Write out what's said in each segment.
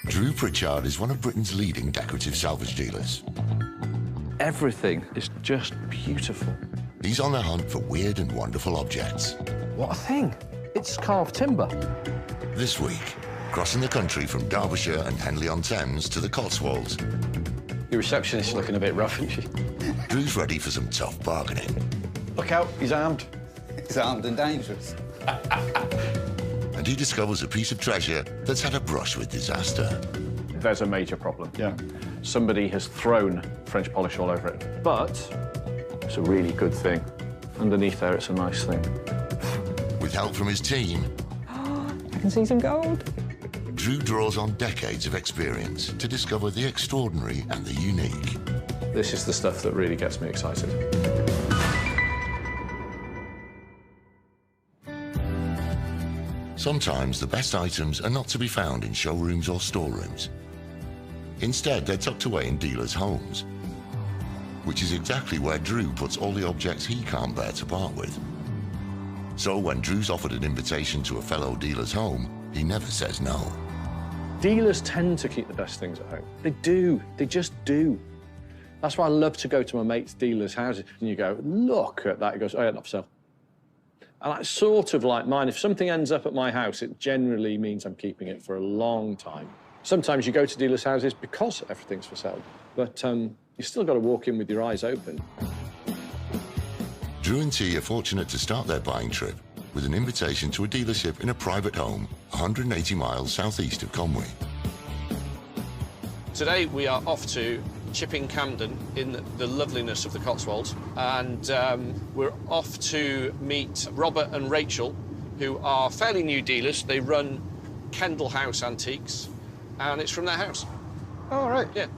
Drew Pritchard is one of Britain's leading decorative salvage dealers. Everything is just beautiful. He's on the hunt for weird and wonderful objects. What a thing. It's carved timber. This week, crossing the country from Derbyshire and Henley-on-Thames to the Cotswolds. Your receptionist's looking a bit rough, isn't she? Drew's ready for some tough bargaining. Look out, he's armed. He's armed and dangerous. And he discovers a piece of treasure that's had a brush with disaster. There's a major problem. Yeah. Somebody has thrown French polish all over it. But it's a really good thing. Underneath there, it's a nice thing. With help from his team, I can see some gold. Drew draws on decades of experience to discover the extraordinary and the unique. This is the stuff that really gets me excited. Sometimes the best items are not to be found in showrooms or storerooms. Instead, they're tucked away in dealers' homes, which is exactly where Drew puts all the objects he can't bear to part with. So when Drew's offered an invitation to a fellow dealer's home, he never says no. Dealers tend to keep the best things at home. They do. They just do. That's why I love to go to my mate's dealer's houses and you go, look at that. He goes, oh, yeah, not for sale. And that's sort of like mine. If something ends up at my house, it generally means I'm keeping it for a long time. Sometimes you go to dealers' houses because everything's for sale, but you still got to walk in with your eyes open. Drew and T are fortunate to start their buying trip with an invitation to a dealership in a private home 180 miles southeast of Conwy. Today we are off to Chipping Campden in the loveliness of the Cotswolds, and we're off to meet Robert and Rachel, who are fairly new dealers. They run Kendall House Antiques, and it's from their house. Oh, right. Yeah. Do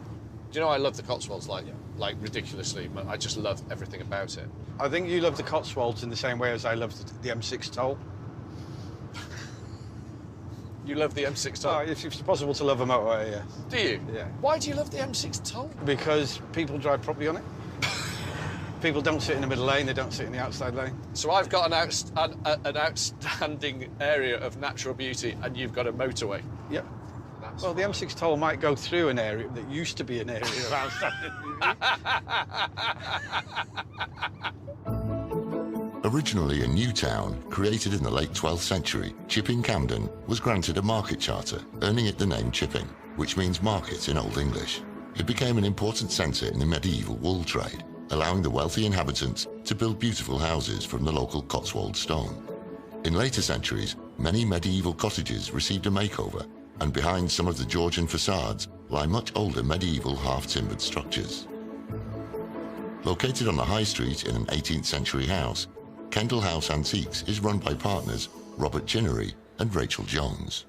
you know I love the Cotswolds, like ridiculously. I just love everything about it. I think you love the Cotswolds in the same way as I love the M6 toll. You love the M6 toll? Oh, if it's possible to love a motorway, yeah. Do you? Yeah. Why do you love the M6 toll? Because people drive properly on it. People don't sit in the middle lane, they don't sit in the outside lane. So I've got an outstanding area of natural beauty, and you've got a motorway. Yep. Well, the M6 toll might go through an area that used to be an area of outstanding beauty. Originally a new town, created in the late 12th century, Chipping Campden was granted a market charter, earning it the name Chipping, which means market in Old English. It became an important centre in the medieval wool trade, allowing the wealthy inhabitants to build beautiful houses from the local Cotswold stone. In later centuries, many medieval cottages received a makeover, and behind some of the Georgian facades lie much older medieval half-timbered structures. Located on the high street in an 18th century house, Kendall House Antiques is run by partners Robert Chinnery and Rachel Jones.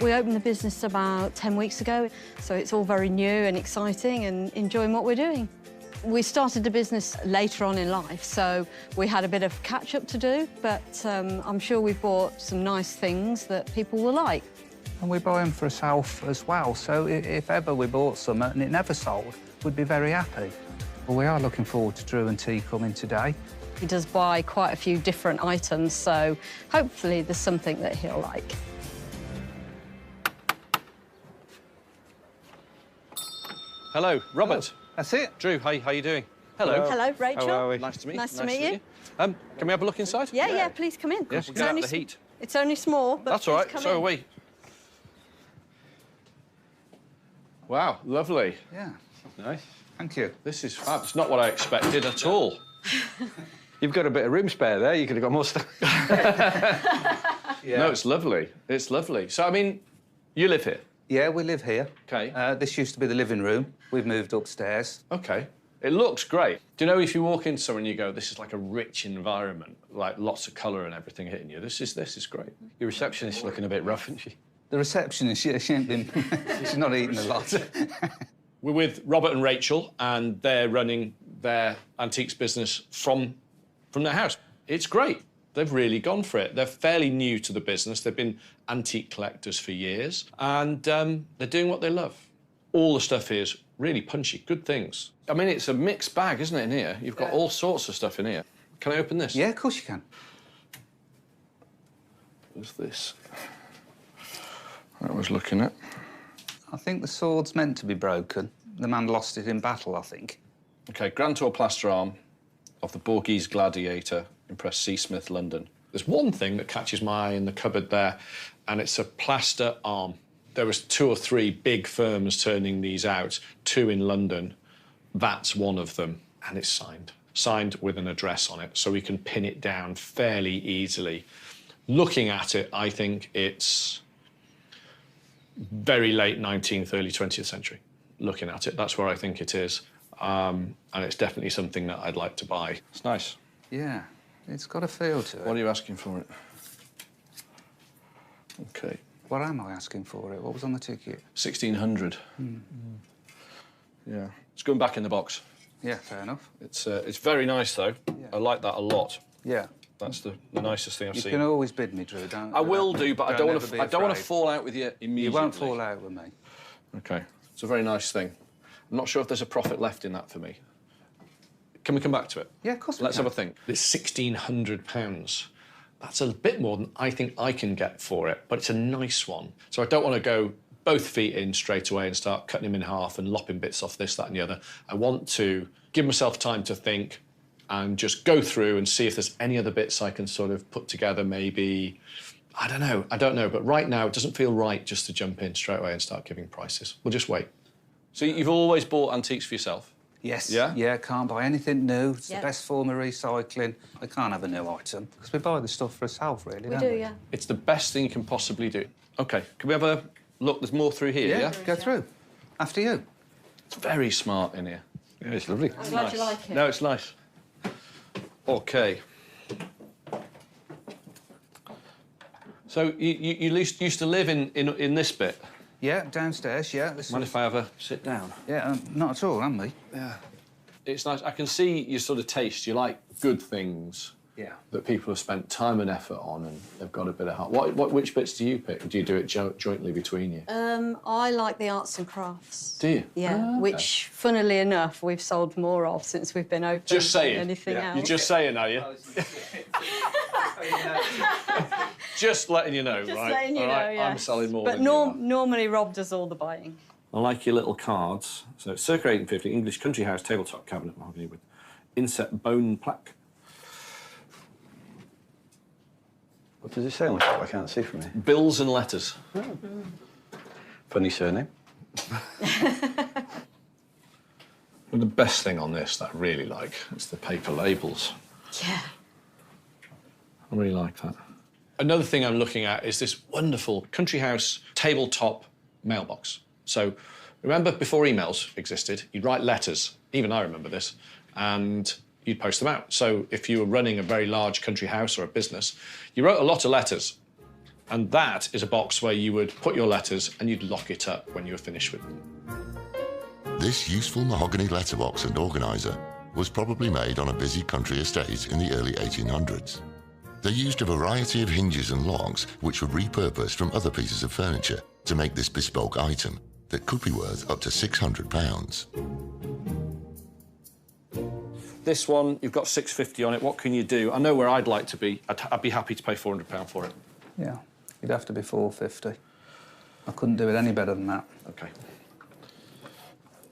We opened the business about 10 weeks ago, so it's all very new and exciting and enjoying what we're doing. We started the business later on in life, so we had a bit of catch-up to do, but I'm sure we've bought some nice things that people will like. And we buy them for ourselves as well, so if ever we bought some and it never sold, we'd be very happy. Well, we are looking forward to Drew and T coming today. He does buy quite a few different items, so hopefully there's something that he'll like. Hello, Robert. Hello. That's it. Drew, how you doing? Hello. Hello, Rachel. How are we? Nice to meet you. Nice to meet you. Can we have a look inside? Yeah, please come in. Yes, get out of the heat. It's only small, but That's all right. please come So are in. we. Wow, lovely. Yeah, Nice. thank you. This is fab. It's not what I expected at all. You've got a bit of room spare there. You could have got more stuff. Yeah. No, it's lovely. It's lovely. So, I mean, you live here? Yeah, we live here. OK. This used to be the living room. We've moved upstairs. OK. It looks great. Do you know if you walk in somewhere and you go, this is like a rich environment, like lots of colour and everything hitting you, this is great. Your receptionist's looking a bit rough, isn't she? The receptionist, she ain't been... she's not eating a lot. We're with Robert and Rachel, and they're running their antiques business from their house. It's great. They've really gone for it. They're fairly new to the business. They've been antique collectors for years, and they're doing what they love. All the stuff here is really punchy, good things. I mean, it's a mixed bag, isn't it, in here? You've got all sorts of stuff in here. Can I open this? Yeah, of course you can. What's this? I was looking at. I think the sword's meant to be broken. The man lost it in battle, I think. OK, Grand Tour plaster arm of the Borghese Gladiator, Impress C. Smith, London. There's one thing that catches my eye in the cupboard there, and it's a plaster arm. There was 2 or 3 big firms turning these out, 2 in London. That's one of them, and it's signed. Signed with an address on it, so we can pin it down fairly easily. Looking at it, I think it's very late 19th, early 20th century. Looking at it, that's where I think it is. And it's definitely something that I'd like to buy. It's nice. Yeah, it's got a feel to it. What are you asking for it? OK. What am I asking for it? What was on the ticket? 1600. Yeah. It's going back in the box. Yeah, fair enough. It's very nice, though. Yeah. I like that a lot. Yeah. That's the nicest thing I've seen. You can always bid me, Drew, don't you? I will do, but I don't want to afraid. fall out with you immediately. You won't fall out with me. OK. It's a very nice thing. I'm not sure if there's a profit left in that for me. Can we come back to it? Yeah, of course we Let's can. have a think. It's £1,600. That's a bit more than I think I can get for it, but it's a nice one. So I don't want to go both feet in straight away and start cutting him in half and lopping bits off this, that and the other. I want to give myself time to think and just go through and see if there's any other bits I can sort of put together, maybe. I don't know. But right now, it doesn't feel right just to jump in straight away and start giving prices. We'll just wait. So you've always bought antiques for yourself? Yes. Yeah? Yeah, can't buy anything new. It's Yep. the best form of recycling. We can't have a new item. Because we buy the stuff for ourselves, really, We don't do, we? yeah. It's the best thing you can possibly do. OK, can we have a look? There's more through here, yeah? Go through. After you. It's very smart in here. Yeah, it's lovely. I'm glad you like it. No, it's nice. OK. So you used to live in this bit? Yeah, downstairs, yeah. This Mind is... if I ever sit down? Yeah, not at all, am we? Yeah. It's nice. I can see your sort of taste. You like good things. Yeah. That people have spent time and effort on, and they've got a bit of heart. Which bits do you pick? Do you do it jointly between you? I like the arts and crafts. Do you? Yeah, Ah, okay. which, funnily enough, we've sold more of since we've been open Just saying. than anything else. You're just saying, are you? Just letting you know, Just right? letting you All know, right, yes. I'm selling more But than you are. normally Rob does all the buying. I like your little cards. So, circa 1850, English country house tabletop cabinet mahogany with inset bone plaque. What does it say on the top? I can't see from here. Bills and letters. Funny surname. The best thing on this that I really like is the paper labels. Yeah. I really like that. Another thing I'm looking at is this wonderful country house tabletop mailbox. So remember before emails existed, you'd write letters, even I remember this, and you'd post them out. So if you were running a very large country house or a business, you wrote a lot of letters. And that is a box where you would put your letters and you'd lock it up when you were finished with them. This useful mahogany letterbox and organiser was probably made on a busy country estate in the early 1800s. They used a variety of hinges and locks which were repurposed from other pieces of furniture to make this bespoke item that could be worth up to £600. This one, you've got £650 on it. What can you do? I know where I'd like to be. I'd be happy to pay £400 for it. Yeah. You'd have to be 450. I couldn't do it any better than that. OK.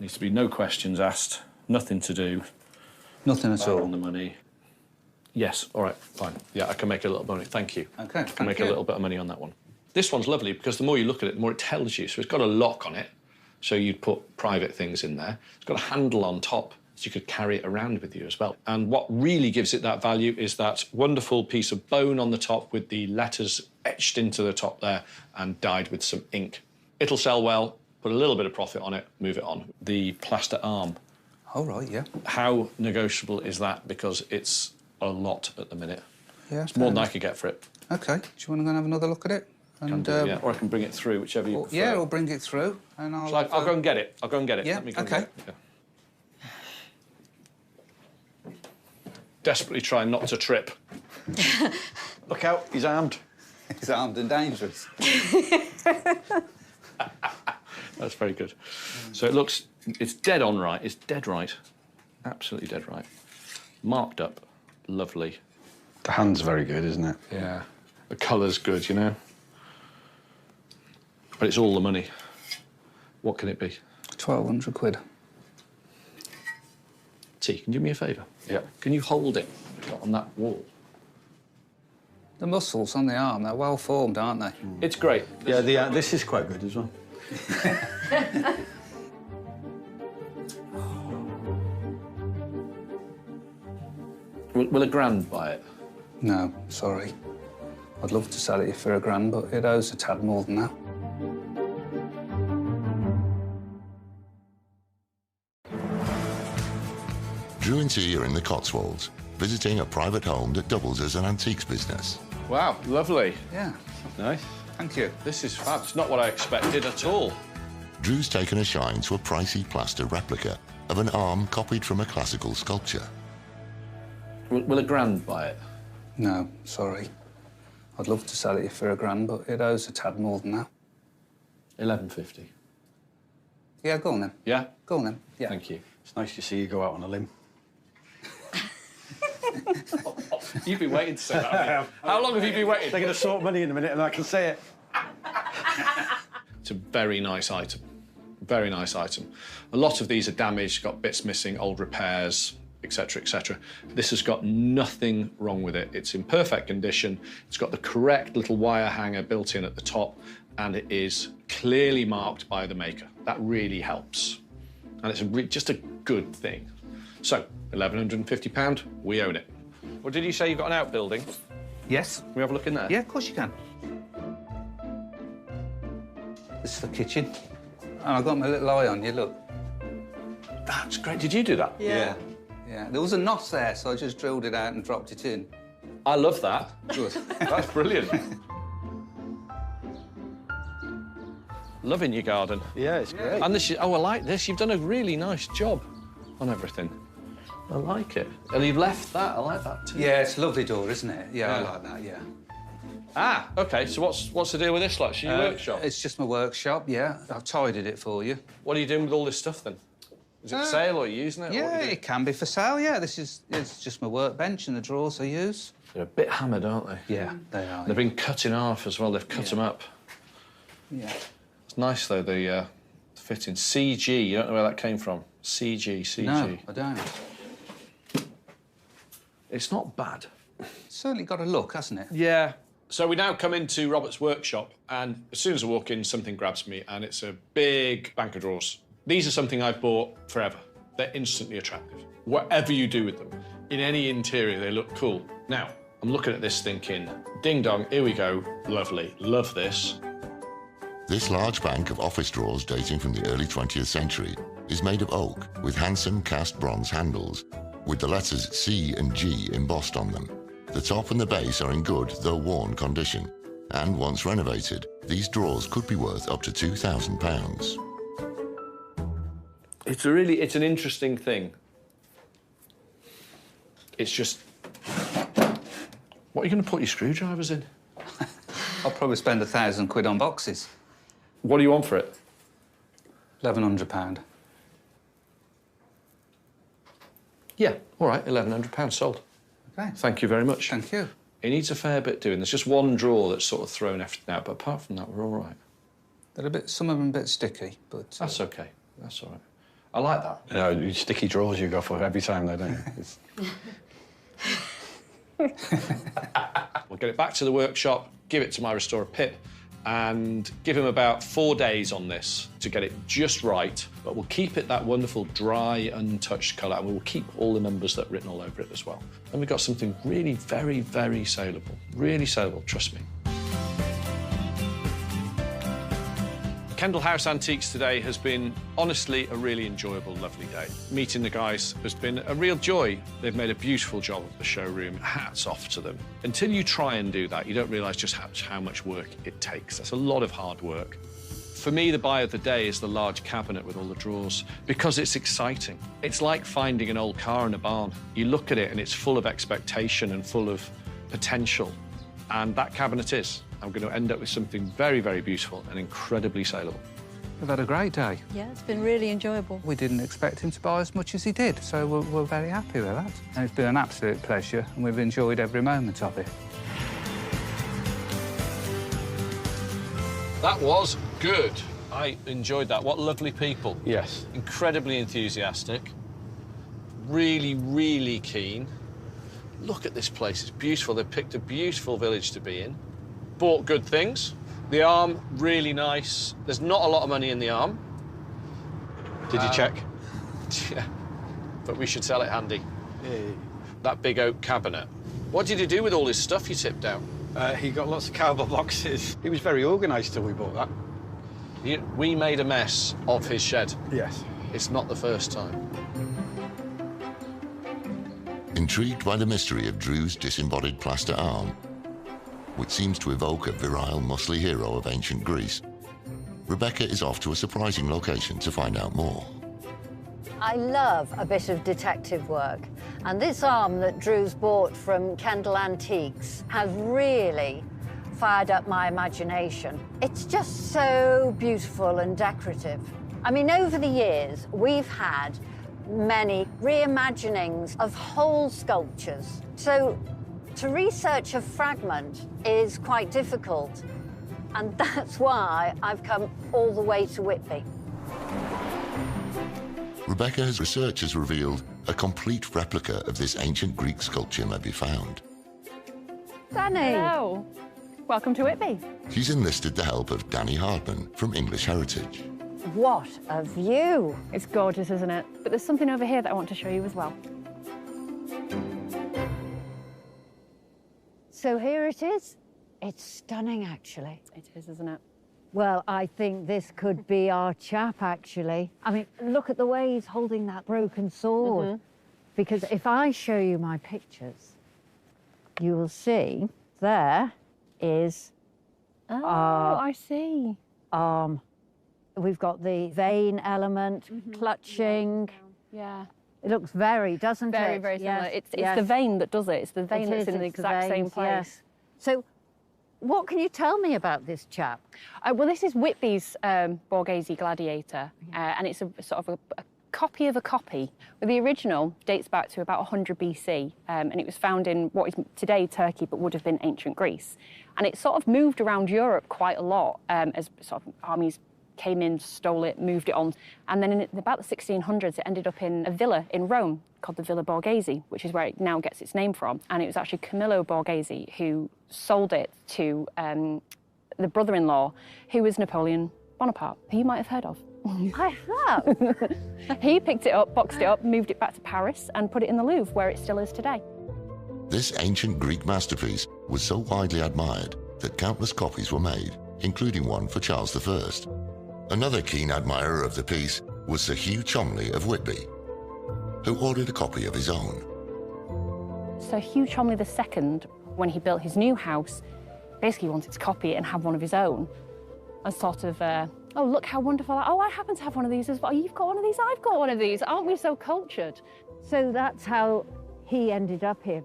Needs to be no questions asked, nothing to do. Nothing at all. On the money. Yes, all right, fine. Yeah, I can make a little money. Thank you. OK, I can make a little bit of money on that one. This one's lovely because the more you look at it, the more it tells you. So it's got a lock on it, so you'd put private things in there. It's got a handle on top, so you could carry it around with you as well. And what really gives it that value is that wonderful piece of bone on the top with the letters etched into the top there and dyed with some ink. It'll sell well, put a little bit of profit on it, move it on. The plaster arm. Oh, right, yeah. How negotiable is that? Because it's a lot at the minute. Yeah, It's more than I could get for it. OK. Do you want to go and have another look at it? And, Yeah, or I can bring it through, whichever you prefer. Yeah, we'll bring it through, and I'll... I'll go and get it. I'll go and get it. Yeah, Let me go and OK. get it. Yeah. Desperately trying not to trip. Look out, he's armed. He's armed and dangerous. That's very good. So it looks, it's dead on right. It's dead right. Absolutely dead right. Marked up. Lovely. The hand's very good, isn't it? Yeah. The colour's good, you know. But it's all the money. What can it be? 1,200 quid. T, can you do me a favour? Yeah. Can you hold it on that wall? The muscles on the arm, they're well formed, aren't they? It's great. Yeah, this is quite good as well. Will £1,000 buy it? No, sorry. I'd love to sell it for £1,000, but it owes a tad more than that. Drew and T are in the Cotswolds, visiting a private home that doubles as an antiques business. Wow, lovely. Yeah, Nice. thank you. This is fab. It's not what I expected at all. Drew's taken a shine to a pricey plaster replica of an arm copied from a classical sculpture. Will £1,000 buy it? No, sorry. I'd love to sell it for £1,000, but it owes a tad more than that. 11.50. Yeah, go on then. Yeah? Go on then. Yeah. Thank you. It's nice to see you go out on a limb. You've been waiting to say that, haven't you? How long have you been waiting? They're going to sort money in a minute and I can say it. It's a very nice item. Very nice item. A lot of these are damaged, got bits missing, old repairs, etc., etc. This has got nothing wrong with it. It's in perfect condition. It's got the correct little wire hanger built in at the top, and it is clearly marked by the maker. That really helps. And it's just a good thing. So, £1,150, we own it. Well, did you say you've got an outbuilding? Yes? Can we have a look in there? Yeah, of course you can. This is the kitchen. And I've got my little eye on you, look. That's great. Did you do that? Yeah. There was a knot there, so I just drilled it out and dropped it in. I love that. Good. That's brilliant. Loving your garden. Yeah, it's great. And this is, oh, I like this. You've done a really nice job on everything. I like it. And you've left that. I like that too. Yeah, it's a lovely door, isn't it? Yeah, I Yeah. like that, yeah. Ah, OK. So what's the deal with this, like? It's your workshop? It's just my workshop, yeah. I've tidied it for you. What are you doing with all this stuff, then? Is it for sale or are you using it? or what Yeah, are you doing? it can be for sale, yeah. It's just my workbench and the drawers I use. They're a bit hammered, aren't they? Yeah, they are. They've been cut in half as well. They've cut them up. Yeah. It's nice, though, the fitting. CG, you don't know where that came from? CG. No, I don't. It's not bad. It's certainly got a look, hasn't it? Yeah. So we now come into Robert's workshop, and as soon as I walk in, something grabs me, and it's a big bank of drawers. These are something I've bought forever. They're instantly attractive. Whatever you do with them, in any interior, they look cool. Now, I'm looking at this thinking, ding dong, here we go, lovely, love this. This large bank of office drawers dating from the early 20th century is made of oak with handsome cast bronze handles with the letters C and G embossed on them. The top and the base are in good, though worn condition, and once renovated, these drawers could be worth up to £2,000. It's an interesting thing. It's just, what are you going to put your screwdrivers in? I'll probably spend £1,000 on boxes. What do you want for it? £1,100. Yeah, all right, £1,100 sold. Okay. Thank you very much. Thank you. It needs a fair bit doing. There's just one drawer that's sort of thrown everything out, but apart from that, we're all right. Some of them a bit sticky, but... That's OK. That's all right. I like that. You know, sticky drawers you go for every time, though, don't you? We'll get it back to the workshop, give it to my restorer, Pip, and give him about 4 days on this to get it just right. But we'll keep it that wonderful, dry, untouched colour, and we'll keep all the numbers that are written all over it as well. And we've got something really very, very saleable. Really saleable, trust me. Kendall House Antiques today has been, honestly, a really enjoyable, lovely day. Meeting the guys has been a real joy. They've made a beautiful job of the showroom. Hats off to them. Until you try and do that, you don't realise just how much work it takes. That's a lot of hard work. For me, the buy of the day is the large cabinet with all the drawers, because it's exciting. It's like finding an old car in a barn. You look at it and it's full of expectation and full of potential. And that cabinet is. I'm going to end up with something very, very beautiful and incredibly saleable. We've had a great day. Yeah, it's been really enjoyable. We didn't expect him to buy as much as he did, so we're very happy with that. And it's been an absolute pleasure, and we've enjoyed every moment of it. That was Good. I enjoyed that. What lovely people. Yes. Incredibly enthusiastic. Really, really keen. Look at this place. It's beautiful. They've picked a beautiful village to be in. Bought good things. The Arm, really nice. There's not a lot of money in the Arm. Did you check? Yeah. But we should sell it handy. Yeah. That big oak cabinet. What did you do with all this stuff you tipped down? He got lots of cardboard boxes. He was very organised till we bought that. We made a mess of his shed. Yes. It's not the first time. Intrigued by the mystery of Drew's disembodied plaster arm, which seems to evoke a virile, muscly hero of ancient Greece, Rebecca is off to a surprising location to find out more. I love a bit of detective work, and this arm that Drew's bought from Kendall Antiques has really fired up my imagination. It's just so beautiful and decorative. I mean, over the years, we've had many reimaginings of whole sculptures. So to research a fragment is quite difficult, and that's why I've come all the way to Whitby. Rebecca's research has revealed a complete replica of this ancient Greek sculpture may be found. Danny. Hello. Welcome to Whitby. She's enlisted the help of Danny Hardman from English Heritage. What a view. It's gorgeous, isn't it? But there's something over here that I want to show you as well. So here it is. It's stunning, actually. It is, isn't it? Well, I think this could be our chap, actually. I mean, look at the way he's holding that broken sword. Because if I show you my pictures, you will see there is I see. arm. We've got the vein element, clutching. Yeah. It looks doesn't it? Very, very similar. Yes, It's the vein that does it. It's the vein that's in the exact same place. Yes. So, what can you tell me about this chap? Well, this is Whitby's Borghese Gladiator, and it's a sort of a copy of a copy. Well, the original dates back to about 100 BC, and it was found in what is today Turkey, but would have been ancient Greece. And it sort of moved around Europe quite a lot as sort of armies came in, stole it, moved it on. And then in about the 1600s, it ended up in a villa in Rome called the Villa Borghese, which is where it now gets its name from. And it was actually Camillo Borghese who sold it to the brother-in-law, who was Napoleon Bonaparte, who you might have heard of. I have. He picked it up, boxed it up, moved it back to Paris and put it in the Louvre, where it still is today. This ancient Greek masterpiece was so widely admired that countless copies were made, including one for Charles I. Another keen admirer of the piece was Sir Hugh Cholmondeley of Whitby, who ordered a copy of his own. So Hugh Cholmondeley II, when he built his new house, basically wanted to copy it and have one of his own. And sort of, oh, look how wonderful. Oh, I happen to have one of these as well. You've got one of these, I've got one of these. Aren't we so cultured? So that's how he ended up here.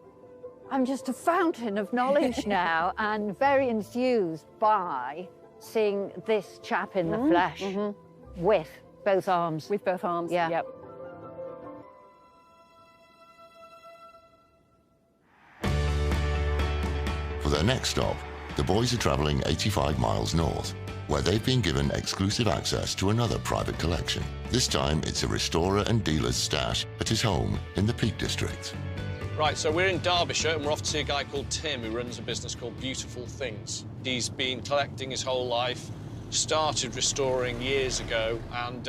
I'm just a fountain of knowledge now, and very enthused by seeing this chap in the flesh with both arms. With both arms, yeah. Yep. For their next stop, the boys are travelling 85 miles north, where they've been given exclusive access to another private collection. This time, it's a restorer and dealer's stash at his home in the Peak District. Right, so we're in Derbyshire and we're off to see a guy called Tim who runs a business called Beautiful Things. He's been collecting his whole life, started restoring years ago, and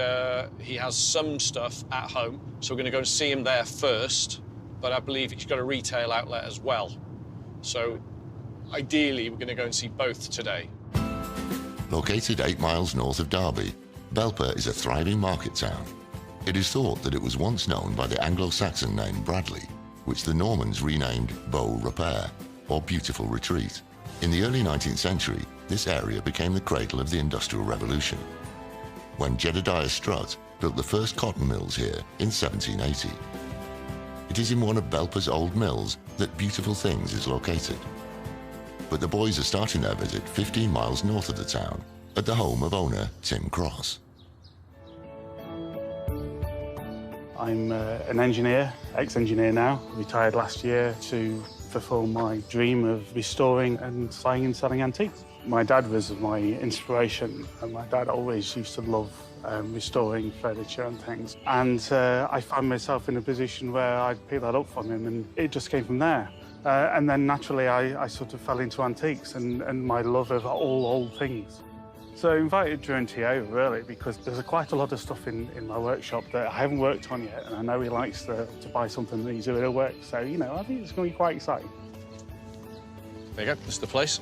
he has some stuff at home. So we're going to go and see him there first, but I believe he's got a retail outlet as well. So ideally, we're going to go and see both today. Located 8 miles north of Derby, Belper is a thriving market town. It is thought that it was once known by the Anglo-Saxon name Bradley, which the Normans renamed Beau Repair, or Beautiful Retreat. In the early 19th century, this area became the cradle of the Industrial Revolution, when Jedediah Strutt built the first cotton mills here in 1780. It is in one of Belper's old mills that Beautiful Things is located. But the boys are starting their visit 15 miles north of the town, at the home of owner Tim Cross. I'm an engineer, ex-engineer now, retired last year to fulfil my dream of restoring and buying and selling antiques. My dad was my inspiration, and my dad always used to love restoring furniture and things. And I found myself in a position where I'd pick that up from him, and it just came from there. And then naturally, I sort of fell into antiques and my love of all old things. So I invited Drew and T over, really, because there's quite a lot of stuff in my workshop that I haven't worked on yet, and I know he likes to buy something that he's doing at work. So, you know, I think it's going to be quite exciting. There you go. This is the place,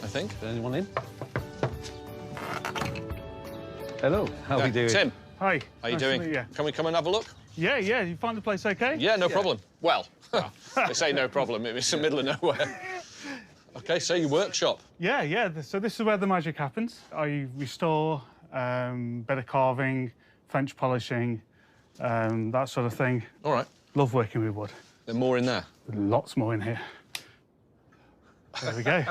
I think. Is anyone in? Hello. How are we doing? Tim. Hi. How you Nice doing? to meet you. Can we come and have a look? Yeah, you find the place okay? Yeah, no problem. Well, they say no problem. It's the middle of nowhere. OK, so your workshop. Yeah. So this is where the magic happens. I restore, bit of carving, French polishing, that sort of thing. All right. Love working with wood. There's more in there. Lots more in here. There we go.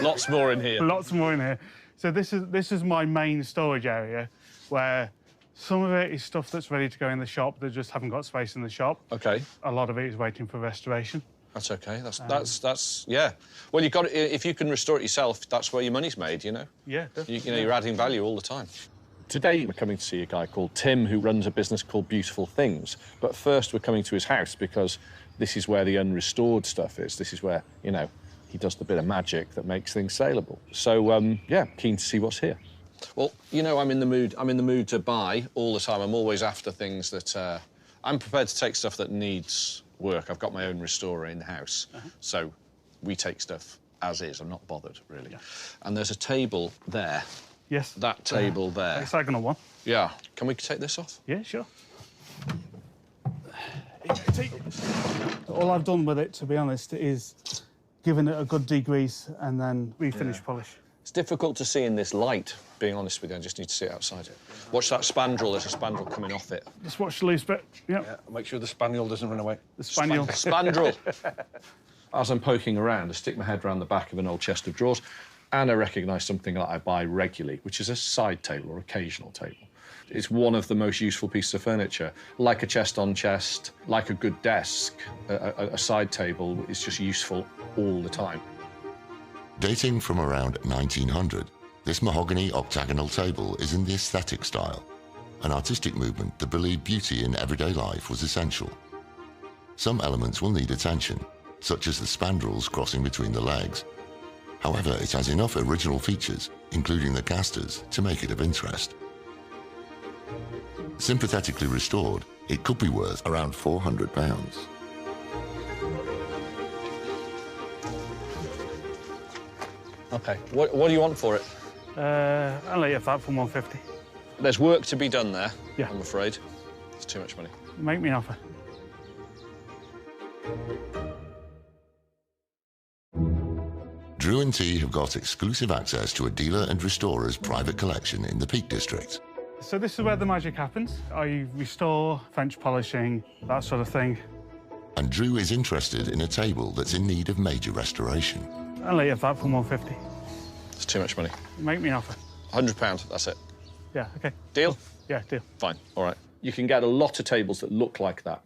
Lots more in here. Lots more in here. So this is my main storage area, where some of it is stuff that's ready to go in the shop that just haven't got space in the shop. OK. A lot of it is waiting for restoration. That's OK. That's yeah. Well, you've got to, if you can restore it yourself, that's where your money's made, you know? Yeah, definitely. You know, you're adding value all the time. Today, we're coming to see a guy called Tim, who runs a business called Beautiful Things. But first, we're coming to his house because this is where the unrestored stuff is. This is where, you know, he does the bit of magic that makes things saleable. So, yeah, keen to see what's here. Well, you know, I'm in the mood to buy all the time. I'm always after things that... I'm prepared to take stuff that needs work. I've got my own restorer in the house. So we take stuff as is. I'm not bothered, really. Yeah. And there's a table there. Yes. That table there. Hexagonal one. Yeah. Can we take this off? Yeah, sure. All I've done with it, to be honest, is given it a good degrease and then refinish polish. It's difficult to see in this light, being honest with you. I just need to see it outside it. Watch that spandrel. There's a spandrel coming off it. Just watch the loose bit. Yep. Yeah, make sure the spaniel doesn't run away. The spaniel. Spandrel. As I'm poking around, I stick my head around the back of an old chest of drawers and I recognise something that I buy regularly, which is a side table or occasional table. It's one of the most useful pieces of furniture. Like a chest on chest, like a good desk, a side table is just useful all the time. Dating from around 1900, this mahogany octagonal table is in the aesthetic style, an artistic movement that believed beauty in everyday life was essential. Some elements will need attention, such as the spandrels crossing between the legs. However, it has enough original features, including the casters, to make it of interest. Sympathetically restored, it could be worth around £400. OK. What do you want for it? I'll let you have that for 150. There's work to be done there, yeah. I'm afraid. It's too much money. Make me an offer. Drew and T have got exclusive access to a dealer and restorer's private collection in the Peak District. So this is where the magic happens. I restore, French polishing, that sort of thing. And Drew is interested in a table that's in need of major restoration. I'll let you have that for 150. It's too much money. Make me an offer. £100, that's it. Yeah, OK. Deal? Yeah, deal. Fine, all right. You can get a lot of tables that look like that.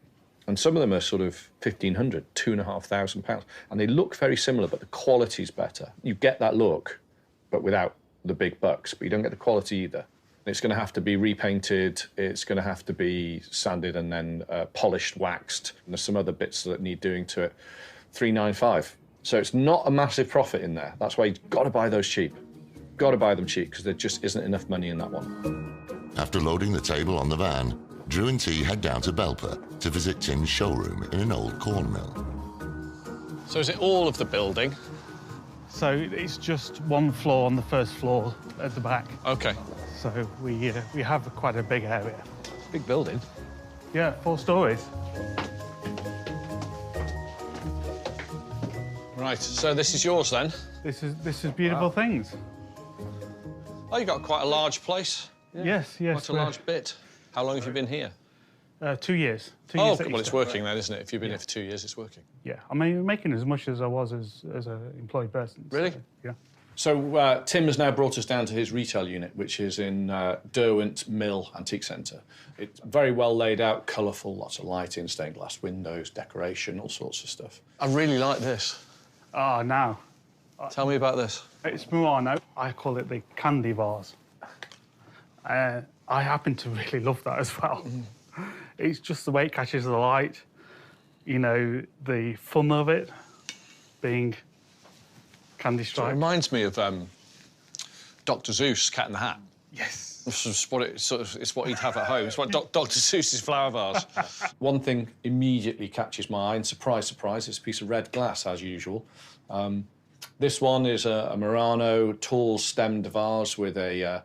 And some of them are sort of £1,500, £2,500. And they look very similar, but the quality's better. You get that look, but without the big bucks. But you don't get the quality either. It's going to have to be repainted. It's going to have to be sanded and then polished, waxed. And there's some other bits that need doing to it. $395. So it's not a massive profit in there. That's why you've got to buy those cheap. Got to buy them cheap, because there just isn't enough money in that one. After loading the table on the van, Drew and T head down to Belper to visit Tim's showroom in an old corn mill. So is it all of the building? So it's just one floor on the first floor at the back. OK. So we have quite a big area. Big building. Yeah, 4 stories. Right, so this is yours then? This is Beautiful Things. Oh, you got quite a large place. Yeah. Yes. Quite a large bit. How long have you been here? 2 years. 2 Oh, years well, it's working then, isn't it? If you've been here for 2 years, it's working. Yeah, I mean, making as much as I was as an employed person. Really? So, yeah. So Tim has now brought us down to his retail unit, which is in Derwent Mill Antique Centre. It's very well laid out, colourful, lots of lighting, stained glass windows, decoration, all sorts of stuff. I really like this. Oh, now. Tell me about this. It's Murano. I call it the candy vase. I happen to really love that as well. It's just the way it catches the light, you know, the fun of it being candy So it striped. reminds me of Dr. Seuss' Cat in the Hat. Yes. It's what he'd have at home. It's what Dr. Seuss's flower vase. One thing immediately catches my eye, and surprise, surprise, it's a piece of red glass, as usual. This one is a Murano tall stemmed vase with a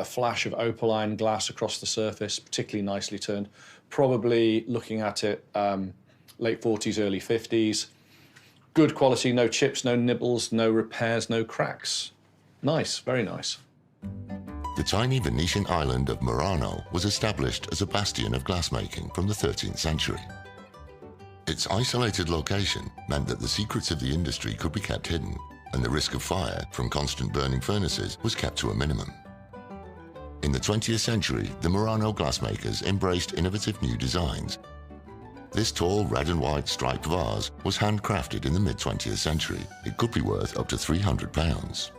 flash of opaline glass across the surface, particularly nicely turned. Probably, looking at it, late 40s, early 50s. Good quality, no chips, no nibbles, no repairs, no cracks. Nice, very nice. The tiny Venetian island of Murano was established as a bastion of glassmaking from the 13th century. Its isolated location meant that the secrets of the industry could be kept hidden, and the risk of fire from constant burning furnaces was kept to a minimum. In the 20th century, the Murano glassmakers embraced innovative new designs. This tall red and white striped vase was handcrafted in the mid-20th century. It could be worth up to £300.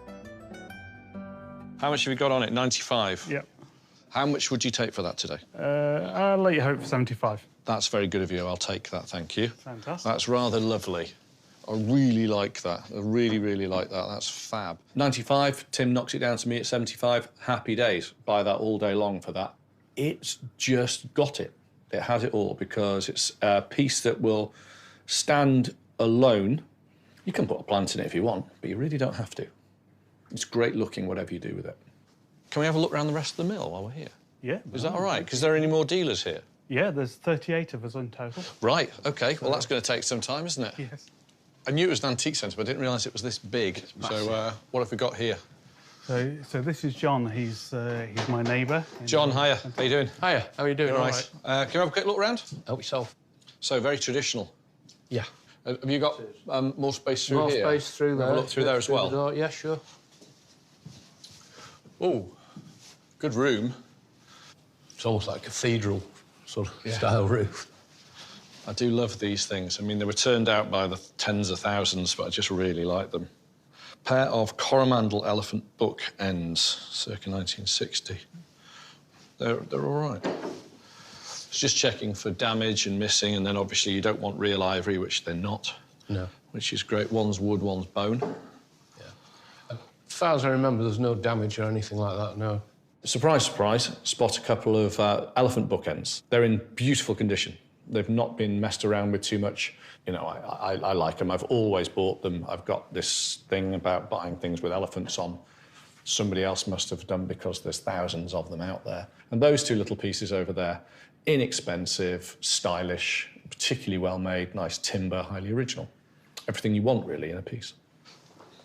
How much have you got on it? 95? Yep. How much would you take for that today? I'll let you hope for 75. That's very good of you. I'll take that, thank you. Fantastic. That's rather lovely. I really like that. I really, really like that. That's fab. 95, Tim knocks it down to me at 75. Happy days. Buy that all day long for that. It's just got it. It has it all because it's a piece that will stand alone. You can put a plant in it if you want, but you really don't have to. It's great looking, whatever you do with it. Can we have a look around the rest of the mill while we're here? Yeah. Is that all right? Because there are any more dealers here? Yeah, there's 38 of us in total. Right, OK. Well, that's going to take some time, isn't it? Yes. I knew it was an antique centre, but I didn't realise it was this big. So what have we got here? So this is John. He's my neighbour. John, hiya. How you doing? Hiya, how are you doing? All right. Can we have a quick look around? Help yourself. So, very traditional. Yeah. Have you got more space through More here? space through there. Have a look through there as well. The door. Yeah, sure. Oh, good room. It's almost like a cathedral sort of style roof. I do love these things. I mean, they were turned out by the tens of thousands, but I just really like them. Pair of Coromandel elephant book ends, circa 1960. They're all right. It's just checking for damage and missing, and then obviously you don't want real ivory, which they're not. No. Which is great. One's wood, one's bone. Yeah. As far as I remember, there's no damage or anything like that, no. Surprise, surprise, spot a couple of elephant bookends. They're in beautiful condition. They've not been messed around with too much. You know, I like them. I've always bought them. I've got this thing about buying things with elephants on. Somebody else must have done because there's thousands of them out there. And those two little pieces over there, inexpensive, stylish, particularly well made, nice timber, highly original. Everything you want, really, in a piece.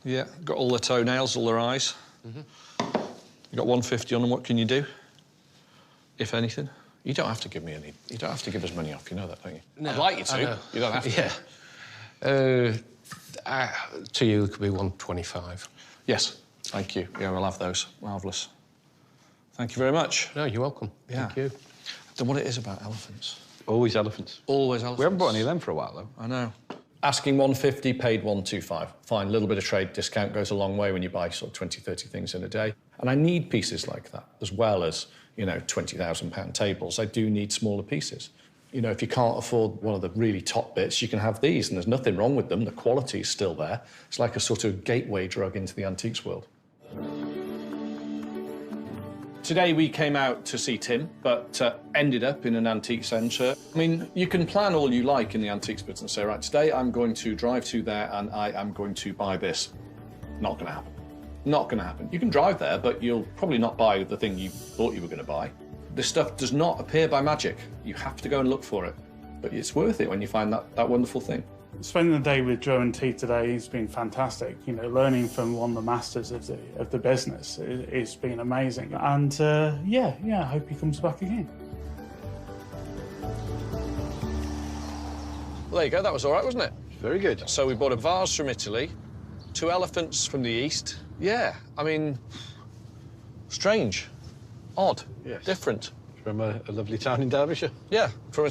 Yeah, got all the toenails, all their eyes. You got 150 on them. What can you do, if anything? You don't have to give me any. You don't have to give us money off. You know that, don't you? No, I'd like you to. You don't have to. Yeah. To you, it could be 125. Yes. Thank you. Yeah, we'll have those. Marvellous. Thank you very much. No, you're welcome. Yeah. Thank you. Then what it is about elephants. Always elephants. Always elephants. We haven't bought any of them for a while, though. I know. Asking 150, paid 125. Fine, a little bit of trade discount goes a long way when you buy sort of 20, 30 things in a day. And I need pieces like that, as well as, you know, £20,000 tables. I do need smaller pieces. You know, if you can't afford one of the really top bits, you can have these, and there's nothing wrong with them. The quality is still there. It's like a sort of gateway drug into the antiques world. Today we came out to see Tim, but ended up in an antique centre. I mean, you can plan all you like in the antiques business. Say, right, today I'm going to drive to there and I am going to buy this. Not going to happen. Not going to happen. You can drive there, but you'll probably not buy the thing you thought you were going to buy. This stuff does not appear by magic. You have to go and look for it. But it's worth it when you find that wonderful thing. Spending the day with Joe and T today has been fantastic. You know, learning from one of the masters of the business, it's been amazing. And yeah, I hope he comes back again. Well, there you go. That was all right, wasn't it? Very good. So we bought a vase from Italy, 2 elephants from the East. Yeah, I mean, strange, odd, Yes. different. From a lovely town in Derbyshire. Yeah, from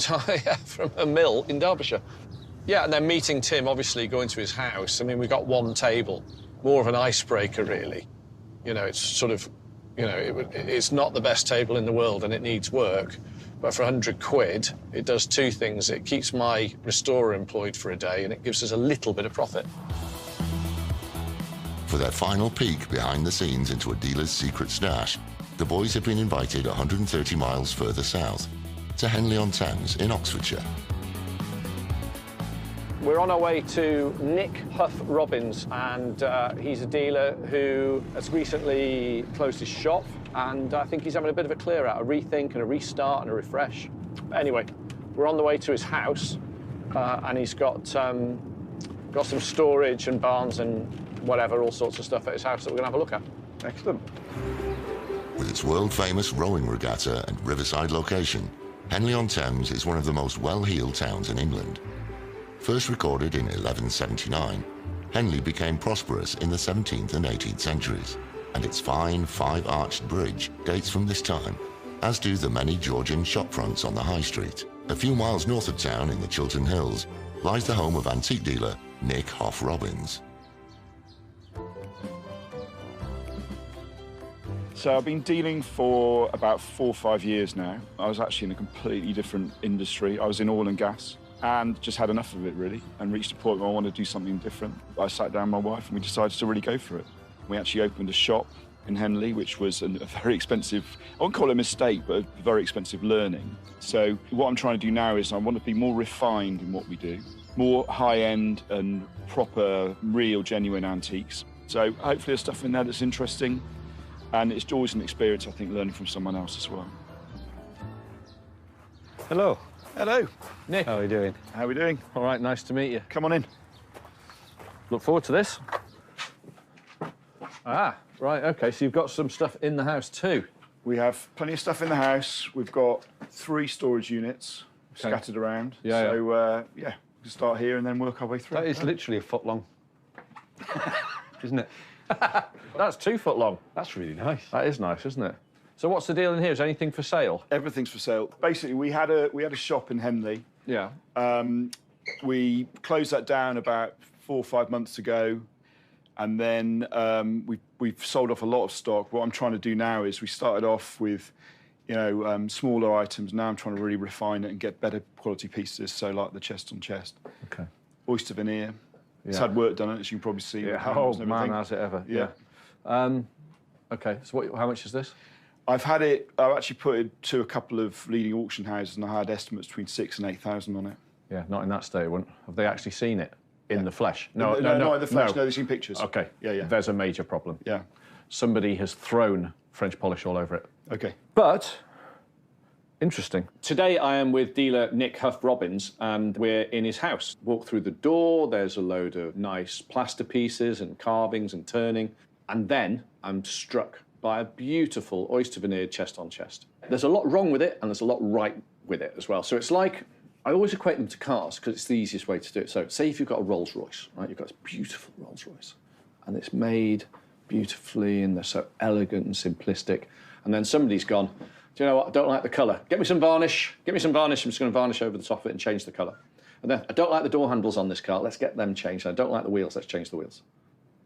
a mill in Derbyshire. Yeah, and then meeting Tim, obviously going to his house. I mean, we got one table, more of an icebreaker, really. You know, it's sort of, you know, it's not the best table in the world and it needs work, but for 100 quid, it does two things. It keeps my restorer employed for a day and it gives us a little bit of profit. For their final peek behind the scenes into a dealer's secret stash, the boys have been invited 130 miles further south, to Henley-on-Thames in Oxfordshire. We're on our way to Nick Huff Robbins, and he's a dealer who has recently closed his shop, and I think he's having a bit of a clear out, a rethink and a restart and a refresh. Anyway, we're on the way to his house, and he's got some storage and barns and whatever, all sorts of stuff at his house that we're going to have a look at. Excellent. With its world-famous rowing regatta and riverside location, Henley-on-Thames is one of the most well-heeled towns in England. First recorded in 1179, Henley became prosperous in the 17th and 18th centuries, and its fine five-arched bridge dates from this time, as do the many Georgian shopfronts on the High Street. A few miles north of town in the Chiltern Hills lies the home of antique dealer Nick Huff Robbins. So I've been dealing for about 4 or 5 years now. I was actually in a completely different industry. I was in oil and gas and just had enough of it, really, and reached a point where I wanted to do something different. I sat down with my wife and we decided to really go for it. We actually opened a shop in Henley, which was a very expensive, I wouldn't call it a mistake, but a very expensive learning. So what I'm trying to do now is I want to be more refined in what we do, more high-end and proper, real, genuine antiques. So hopefully there's stuff in there that's interesting. And it's always an experience, I think, learning from someone else as well. Hello. Hello. Nick. How are you doing? How are we doing? All right, nice to meet you. Come on in. Look forward to this. Ah, right, OK, so you've got some stuff in the house too. We have plenty of stuff in the house. We've got 3 storage units scattered around. Yeah, so, yeah, we can start here and then work our way through. That is literally a foot long, isn't it? That's 2 foot long. That's really nice. That is nice, isn't it? So what's the deal in here? Is anything for sale? Everything's for sale. Basically, we had a shop in Henley. Yeah. We closed that down about 4 or 5 months ago, and then we've sold off a lot of stock. What I'm trying to do now is we started off with, you know, smaller items. Now I'm trying to really refine it and get better quality pieces. So like the chest on chest. Okay. Oyster veneer. Yeah. It's had work done on it, as you can probably see. Yeah. Oh man, has it ever? Yeah. Okay. So how much is this? I've actually put it to a couple of leading auction houses, and I had estimates between 6,000 and 8,000 on it. Yeah, not in that state, it wouldn't. Have they actually seen it in the flesh? No, not in the flesh. No, they've seen pictures. Okay. Yeah. There's a major problem. Yeah. Somebody has thrown French polish all over it. Okay. But interesting. Today I am with dealer Nick Huff Robbins, and we're in his house. Walk through the door, there's a load of nice plaster pieces and carvings and turning, and then I'm struck by a beautiful oyster veneered chest on chest. There's a lot wrong with it, and there's a lot right with it as well. So it's like, I always equate them to cars because it's the easiest way to do it. So say if you've got a Rolls Royce, right? You've got this beautiful Rolls Royce, and it's made beautifully, and they're so elegant and simplistic. And then somebody's gone, do you know what? I don't like the colour. Get me some varnish. Get me some varnish. I'm just going to varnish over the top of it and change the colour. And then I don't like the door handles on this car. Let's get them changed. I don't like the wheels. Let's change the wheels.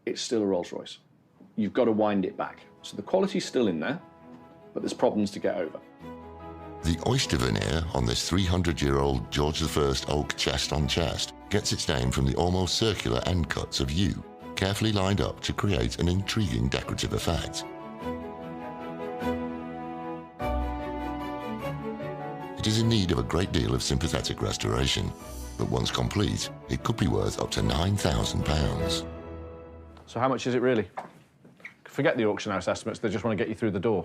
It's still a Rolls Royce. You've got to wind it back. So the quality's still in there, but there's problems to get over. The oyster veneer on this 300-year-old George I oak chest on chest gets its name from the almost circular end cuts of yew, carefully lined up to create an intriguing decorative effect. It is in need of a great deal of sympathetic restoration, but once complete, it could be worth up to £9,000. So how much is it really? Forget the auction house estimates, they just want to get you through the door.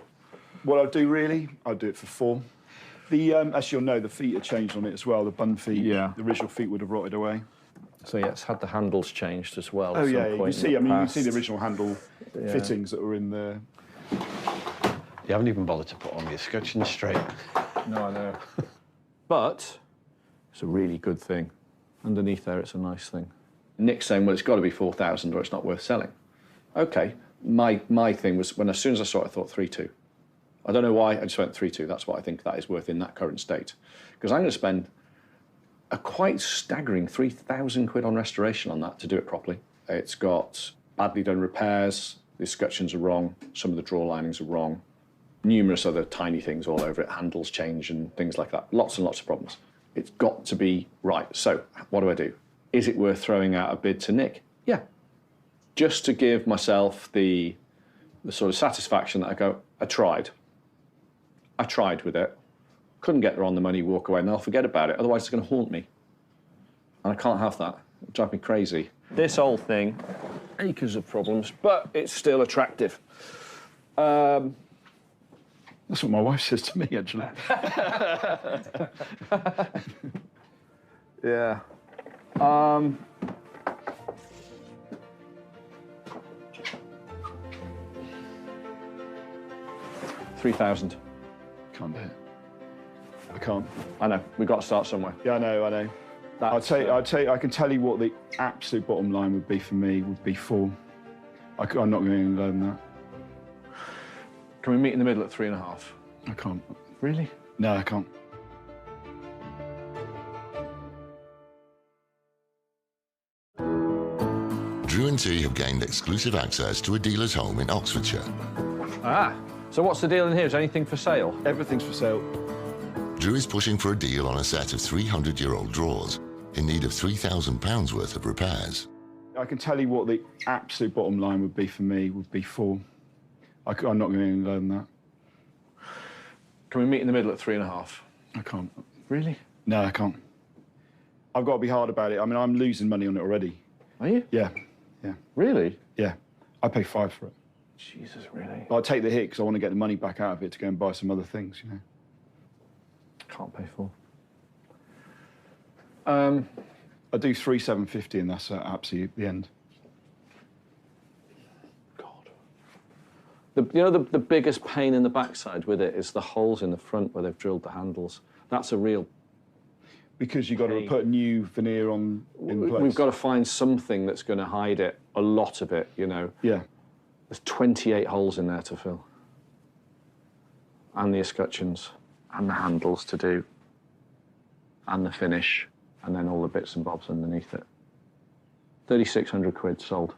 What I'll do really, I'll do it for form. As you'll know, the feet are changed on it as well, the bun feet. Yeah. The original feet would have rotted away. So yeah, it's had the handles changed as well. Oh yeah, you can see, you can see the past. original handle fittings that were in there. You haven't even bothered to put on your scutcheon straight. No, I know. But it's a really good thing. Underneath there, it's a nice thing. Nick's saying, well, it's got to be 4,000 or it's not worth selling. OK, my thing was, as soon as I saw it, I thought 3.2. I don't know why, I just went 3.2. That's what I think that is worth in that current state. Because I'm going to spend a quite staggering 3,000 quid on restoration on that to do it properly. It's got badly done repairs, the escutcheons are wrong, some of the draw linings are wrong, numerous other tiny things all over it, handles change and things like that. Lots and lots of problems. It's got to be right. So what do? Is it worth throwing out a bid to Nick? Yeah. Just to give myself the sort of satisfaction that I go, I tried with it, couldn't get there on the money, walk away, and I'll forget about it. Otherwise, it's going to haunt me. And I can't have that. It'll drive me crazy. This old thing, acres of problems, but it's still attractive. That's what my wife says to me, actually. Yeah. 3,000. Can't do it. I can't. I know. We've got to start somewhere. Yeah, I know. I'd say, I can tell you what the absolute bottom line would be for me, would be 4. I'm not going to learn that. Can we meet in the middle at 3.5? I can't. Really? No, I can't. Drew and T have gained exclusive access to a dealer's home in Oxfordshire. Ah, so what's the deal in here? Is anything for sale? Everything's for sale. Drew is pushing for a deal on a set of 300-year-old drawers in need of £3,000 worth of repairs. I can tell you what the absolute bottom line would be for me, would be 4. I'm not going to learn that. Can we meet in the middle at 3.5? I can't. Really? No, I can't. I've got to be hard about it. I mean, I'm losing money on it already. Are you? Yeah. Really? Yeah. I pay 5 for it. Jesus, really? But I take the hit because I want to get the money back out of it to go and buy some other things, you know. Can't pay 4. I do 3,750 and that's absolutely the end. The biggest pain in the backside with it is the holes in the front where they've drilled the handles. That's a real... Because you've got to put new veneer on in place. We've got to find something that's going to hide it, a lot of it, you know. Yeah. There's 28 holes in there to fill. And the escutcheons, and the handles to do, and the finish, and then all the bits and bobs underneath it. 3,600 quid sold.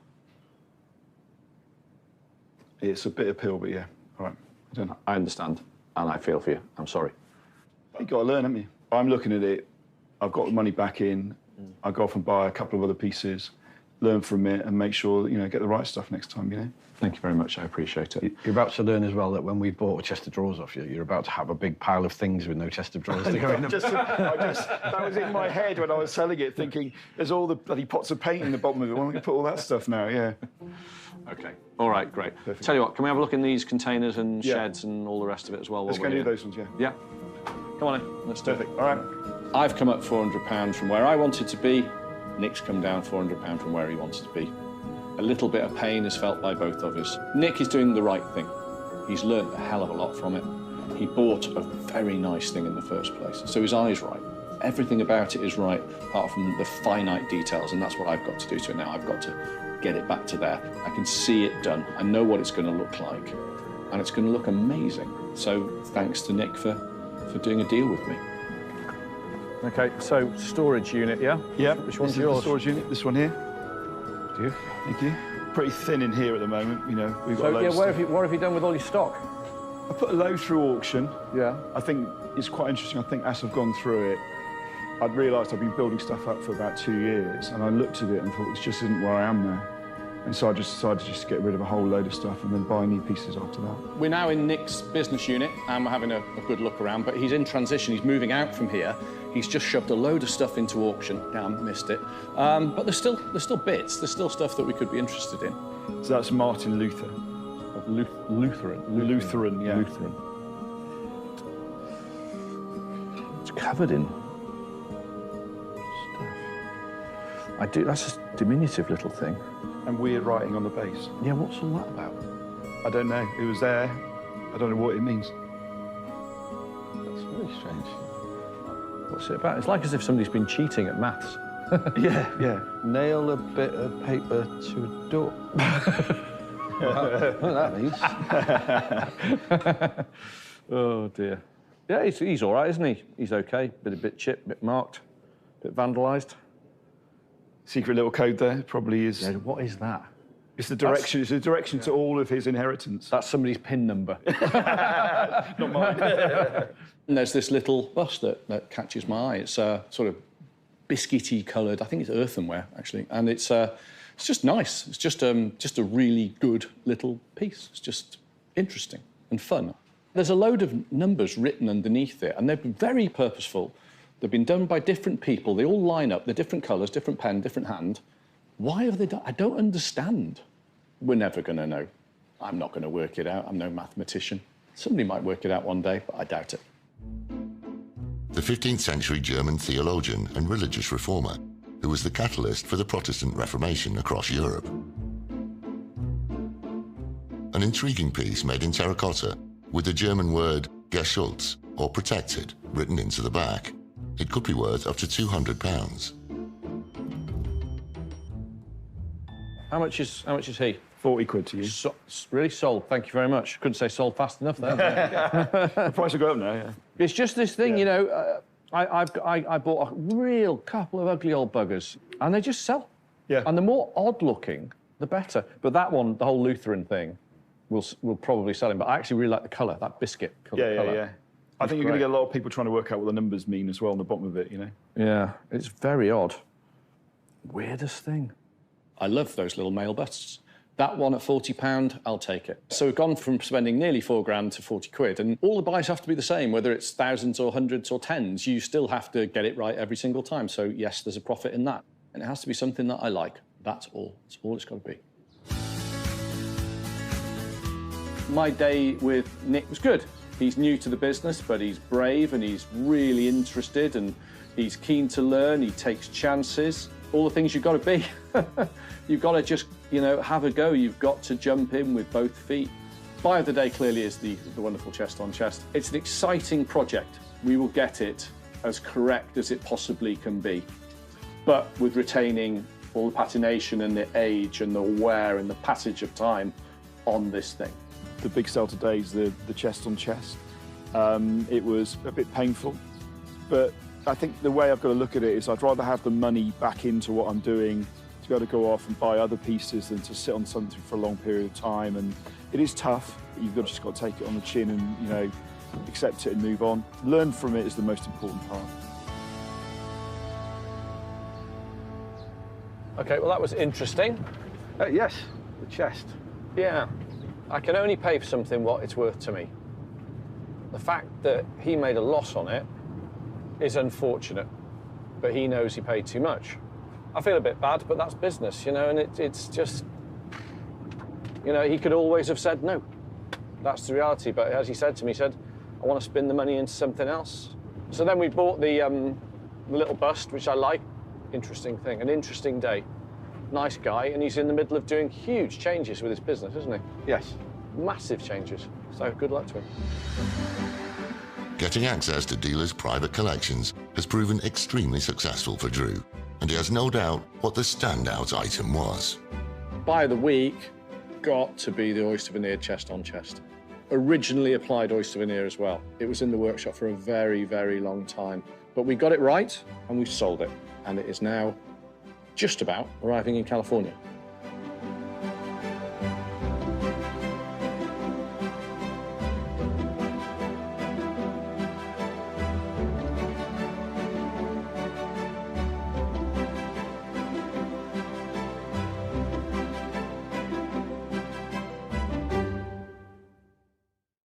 It's a bitter pill, but yeah, all right. I understand, and I feel for you. I'm sorry. You've got to learn, haven't you? I'm looking at it. I've got the money back in. I go off and buy a couple of other pieces, learn from it, and make sure, you know, get the right stuff next time, you know? Thank you very much. I appreciate it. You're about to learn as well that when we bought a chest of drawers off you, you're about to have a big pile of things with no chest of drawers to go in them. That was in my head when I was selling it, thinking, there's all the bloody pots of paint in the bottom of it. Why don't we put all that stuff now? Yeah. OK. All right, great. Perfect. Tell you what, can we have a look in these containers and sheds and all the rest of it as well? Let's go and do those ones, yeah. Yeah. Come on in. Let's do it. All right. I've come up £400 from where I wanted to be. Nick's come down £400 from where he wanted to be. A little bit of pain is felt by both of us. Nick is doing the right thing. He's learnt a hell of a lot from it. He bought a very nice thing in the first place, so his eye's right. Everything about it is right, apart from the finite details, and that's what I've got to do to it now. I've got to get it back to there. I can see it done. I know what it's going to look like, and it's going to look amazing. So thanks to Nick for doing a deal with me. OK, so storage unit, yeah? Yeah. Which one's yours? The storage unit, this one here. Do you? Thank you. Pretty thin in here at the moment, you know. We've got so, yeah, what have you done with all your stock? I put a load through auction. Yeah. I think it's quite interesting. I think as I've gone through it, I'd realised I've been building stuff up for about 2 years, and I looked at it and thought, this just isn't where I am now. And so I just decided just to get rid of a whole load of stuff and then buy new pieces after that. We're now in Nick's business unit, and we're having a good look around, but he's in transition. He's moving out from here. He's just shoved a load of stuff into auction. Damn, missed it. But there's still bits. There's still stuff that we could be interested in. So that's Martin Luther. Lutheran, yeah. Lutheran. It's covered in stuff. That's a diminutive little thing. And weird writing on the base. Yeah, what's all that about? I don't know. It was there. I don't know what it means. That's very strange. What's it about? It's like as if somebody's been cheating at maths. Yeah. Nail a bit of paper to a door. What that means. Oh, dear. Yeah, he's all right, isn't he? He's OK. Bit chipped, bit marked, bit vandalised. Secret little code there, probably is. Yeah, what is that? It's the direction. It's the direction to all of his inheritance. That's somebody's PIN number. Not mine. And there's this little bust that catches my eye. It's sort of biscuity coloured. I think it's earthenware, actually. And it's just nice. It's just a really good little piece. It's just interesting and fun. There's a load of numbers written underneath it, and they've been very purposeful. They've been done by different people. They all line up. They're different colours, different pen, different hand. Why have they done? I don't understand. We're never going to know. I'm not going to work it out. I'm no mathematician. Somebody might work it out one day, but I doubt it. The 15th century German theologian and religious reformer, who was the catalyst for the Protestant Reformation across Europe. An intriguing piece made in terracotta with the German word geschützt, or protected, written into the back. It could be worth up to £200. How much is he? 40 quid to you. Really sold. Thank you very much. Couldn't say sold fast enough there. The price will go up now. Yeah. It's just this thing, you know. I bought a real couple of ugly old buggers, and they just sell. Yeah. And the more odd looking, the better. But that one, the whole Lutheran thing, will probably sell him. But I actually really like the colour, that biscuit colour. Yeah. I think you're going to get a lot of people trying to work out what the numbers mean as well on the bottom of it, you know. Yeah, it's very odd. Weirdest thing. I love those little male busts. That one at £40, I'll take it. So we've gone from spending nearly £4 to 40 quid, and all the buys have to be the same, whether it's thousands or hundreds or tens. You still have to get it right every single time. So yes, there's a profit in that. And it has to be something that I like. That's all. That's all it's got to be. My day with Nick was good. He's new to the business, but he's brave and he's really interested and he's keen to learn. He takes chances. All the things you've got to be. You've got to just, you know, have a go. You've got to jump in with both feet. Buy of the day clearly is the wonderful chest on chest. It's an exciting project. We will get it as correct as it possibly can be, but with retaining all the patination and the age and the wear and the passage of time on this thing. The big sell today is the chest on chest. It was a bit painful, but I think the way I've got to look at it is I'd rather have the money back into what I'm doing to be able to go off and buy other pieces than to sit on something for a long period of time. And it is tough, but you've just got to take it on the chin and, you know, accept it and move on. Learn from it is the most important part. OK, well, that was interesting. Yes, the chest. Yeah. I can only pay for something what it's worth to me. The fact that he made a loss on it is unfortunate, but he knows he paid too much. I feel a bit bad, but that's business, you know, and it's just, you know, he could always have said no. That's the reality, but as he said to me, he said, I want to spin the money into something else. So then we bought the little bust, which I like. Interesting thing, an interesting day. Nice guy, and he's in the middle of doing huge changes with his business, isn't he? Yes. Massive changes. So good luck to him. Getting access to dealers' private collections has proven extremely successful for Drew, and he has no doubt what the standout item was. Buy of the week got to be the oyster veneer chest on chest. Originally applied oyster veneer as well. It was in the workshop for a very, very long time. But we got it right, and we've sold it. And it is now just about arriving in California.